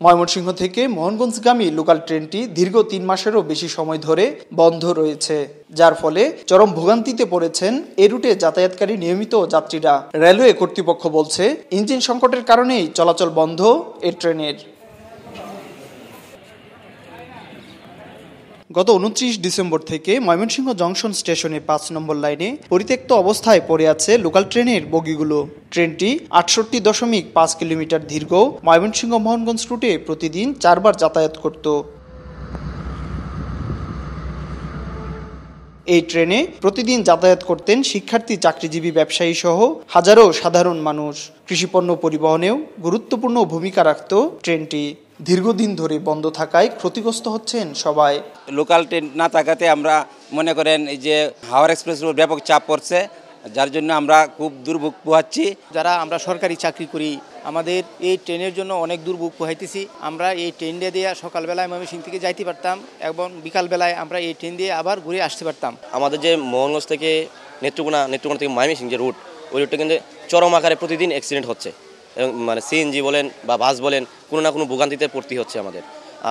ময়মনসিংহ থেকে মোহনগঞ্জগামী লোকাল ট্রেনটি দীর্ঘ ৩ মাসেরও বেশি সময় ধরে বন্ধ রয়েছে, যার ফলে চরম ভোগান্তিতে পড়েছেন এ রুটে যাতায়াতকারী নিয়মিত যাত্রীরা। রেলওয়ে কর্তৃপক্ষ বলছে, ইঞ্জিন সংকটের কারণেই চলাচল বন্ধ এ ট্রেনের। গত ২৯ ডিসেম্বর থেকে ময়মনসিংহ জংশন স্টেশনে ৫ নম্বর লাইনে পরিত্যক্ত অবস্থায় পড়ে আছে লোকাল ট্রেনের বগিগুলো। ট্রেনটি ৬৮.৫ কিলোমিটার দীর্ঘ ময়মনসিংহ মোহনগঞ্জ রুটে প্রতিদিন ৪ বার যাতায়াত করত। এই ট্রেনে প্রতিদিন যাতায়াত করতেন শিক্ষার্থী, চাকরিজীবী, ব্যবসায়ী সহ হাজারো সাধারণ মানুষ। কৃষিপণ্য পরিবহনেও গুরুত্বপূর্ণ ভূমিকা রাখত ট্রেনটি। দীর্ঘদিন ধরে বন্ধ থাকায় ক্ষতিগ্রস্ত হচ্ছেন সবাই। লোকাল ট্রেন না থাকাতে আমরা মনে করেন এই যে হাওড়া এক্সপ্রেস ব্যাপক চাপ পড়ছে, যার জন্য আমরা খুব দুর্ভোগ পোহাচ্ছি। যারা আমরা সরকারি চাকরি করি, আমাদের এই ট্রেনের জন্য অনেক দুর্ভোগ পোহাইতেছি। আমরা এই ট্রেনটা দিয়ে সকালবেলায় ময়মনসিংহ থেকে যাইতে পারতাম এবং বিকালবেলায় আমরা এই ট্রেন দিয়ে আবার ঘুরে আসতে পারতাম। আমাদের যে মোহনগঞ্জ থেকে নেত্রকোনা থেকে ময়মনসিংহ যে রুট, ওই রুটটা কিন্তু চরম আকারে প্রতিদিন অ্যাক্সিডেন্ট হচ্ছে। মানে সিএনজি বলেন বা বাস বলেন, কোনো না কোনো ভোগান্তিতে পড়তে হচ্ছে আমাদের।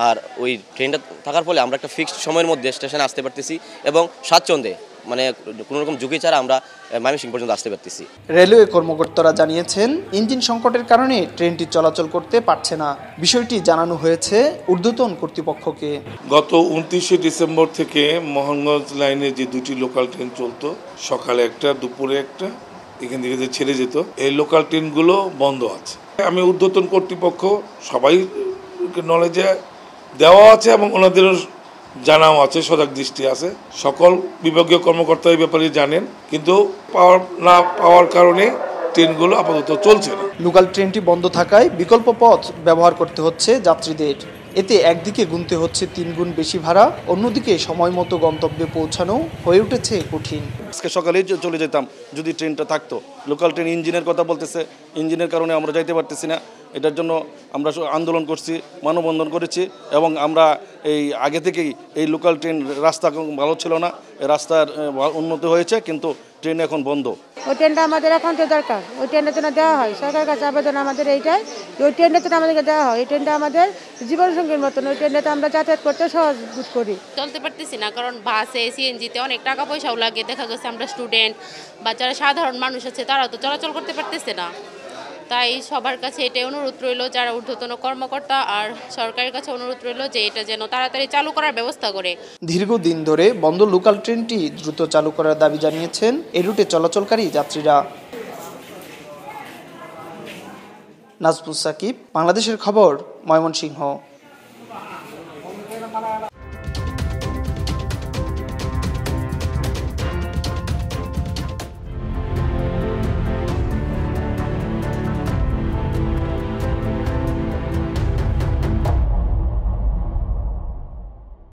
আর ওই ট্রেনটা থাকার ফলে আমরা একটা ফিক্সড সময়ের মধ্যে স্টেশনে আসতে পারতেছি এবং স্বাচ্ছন্দ্যে, মানে কোনো রকম ঝুঁকি ছাড়া আমরা ময়মনসিংহ পর্যন্ত আসতে পারতেছি। রেলওয়ে কর্মকর্তারা জানিয়েছেন, ইঞ্জিন সংকটের কারণে ট্রেনটি চলাচল করতে পারছে না। বিষয়টি জানানো হয়েছে ঊর্ধ্বতন কর্তৃপক্ষকে। গত ২৯ ডিসেম্বর থেকে মোহনগঞ্জ লাইনে যে দুটি লোকাল ট্রেন চলতো, সকালে একটা, দুপুরে একটা, এখান থেকে যে ছেড়ে যেত, এই লোকাল ট্রেনগুলো বন্ধ আছে। আমি ঊর্ধ্বতন কর্তৃপক্ষ সবাই নলেজে দেওয়া আছে এবং ওনাদেরও জানাও আছে, সজাগ দৃষ্টি আছে। সকল বিভাগীয় কর্মকর্তা এই ব্যাপারে জানেন, কিন্তু না পাওয়ার কারণে ট্রেনগুলো আপাতত চলছে না। লোকাল ট্রেনটি বন্ধ থাকায় বিকল্প পথ ব্যবহার করতে হচ্ছে যাত্রীদের। এতে একদিকে গুনতে হচ্ছে ৩ গুণ বেশি ভাড়া, অন্যদিকে সময় মতো গন্তব্যে পৌঁছানো হয়ে উঠেছে কঠিন। আজকে সকালেই চলে যেতাম যদি ট্রেনটা থাকতো। লোকাল ট্রেন ইঞ্জিনের কথা বলতেছে, ইঞ্জিনের কারণে আমরা যাইতে পারতেছি না। এটার জন্য আমরা আন্দোলন করছি, মানববন্ধন করেছি এবং আমরা এই আগে থেকেই এই লোকাল ট্রেন রাস্তা ভালো ছিল না, রাস্তার উন্নতি হয়েছে, কিন্তু ট্রেন এখন বন্ধ। ওই ট্রেনটা আমাদের এখন তো দরকার, ওই ট্রেনটা যেন দেওয়া হয়। সরকারের কাছে আবেদন আমাদের এইটাই, ওই ট্রেনটা যেন আমাদেরকে দেওয়া হয়। এই ট্রেনটা আমাদের জীবনসঙ্গীর মতন, ওই ট্রেনটাতে আমরা যাতায়াত করতে সহজ বোধ করি। চলতে পারতেছি না, কারণ বাসে, সিএনজিতে অনেক টাকা পয়সাও লাগে। দেখা গেছে আমরা স্টুডেন্ট বা যারা সাধারণ মানুষ আছে তারাও তো চলাচল করতে পারতেছে না। তাই সবার কাছে এটাই অনুরোধ রইল, যারা ঊর্ধ্বতন কর্মকর্তা আর সরকারের কাছে অনুরোধ রইল যে এটা যেন তাড়াতাড়ি চালু করার ব্যবস্থা করে। দীর্ঘদিন ধরে বন্ধ লোকাল ট্রেনটি দ্রুত চালু করার দাবি জানিয়েছেন এই রুটে চলাচলকারী যাত্রীরা। নাজবুস সাকিব, বাংলাদেশের খবর, ময়মনসিংহ।